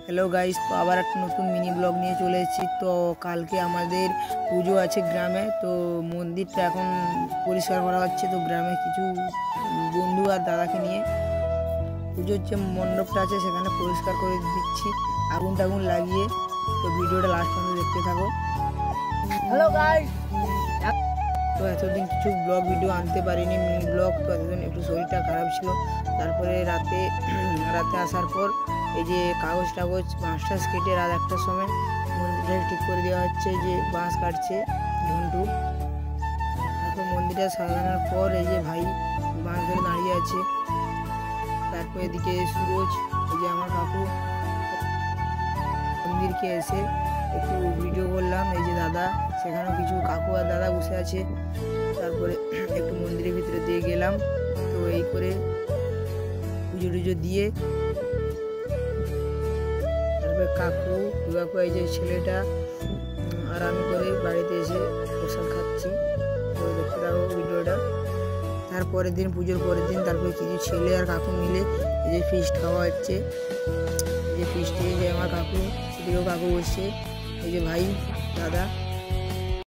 Hello guys, तो আবার একটা নতুন মিনি ব্লগ নিয়ে চলে এসেছি। তো কালকে আমাদের পুজো আছে গ্রামে, তো মন্দিরটা এখন পরিষ্কার করা হচ্ছে। তো গ্রামে কিছু বন্ধু আর দাদাকে নিয়ে পুজোর যে মণ্ডপটা আছে সেখানে পরিষ্কার করে দিচ্ছি আগুন টাগুন লাগিয়ে। তো ভিডিওটা লাস্ট পর্যন্ত দেখতে থাকো। হ্যালো গাইস, তো এতদিন কিছু ব্লগ ভিডিও আনতে পারিনি, মিনি ব্লগ। তো এতদিন একটু শরীরটা খারাপ ছিল। তারপরে রাতে আসার পর এই যে কাগজ বাঁশ টাস কেটে রাত 1টার সময় মন্দিরটা ঠিক করে দেওয়া হচ্ছে। যে বাঁশ কাটছে ঝন্টু। তারপর মন্দিরটা সাজানোর পর এই যে ভাই বাঁশ ধরে দাঁড়িয়ে আছে। তারপর এদিকে সুরজ, এই যে আমার কাকু মন্দিরকে এসে একটু ভিডিও করলাম। এই যে দাদা, সেখানেও কিছু কাকু আর দাদা বসে আছে। তারপরে একটু মন্দিরের ভিতরে দিয়ে গেলাম। তো এই করে পুজো টুজো দিয়ে তারপরে কাকু এই যে ছেলেটা আর আমি করে বাড়িতে এসে প্রসাদ খাচ্ছি। তো দেখতে থাকো ভিডিওটা। তারপরের দিন, পুজোর পরের দিন, তারপরে কিছু ছেলে আর কাকু মিলে এই যে ফিস্ট খাওয়া হচ্ছে। এই যে ফিস্টে যে আমার কাকু, সেদিকেও কাকু বসছে, এই যে ভাই দাদা।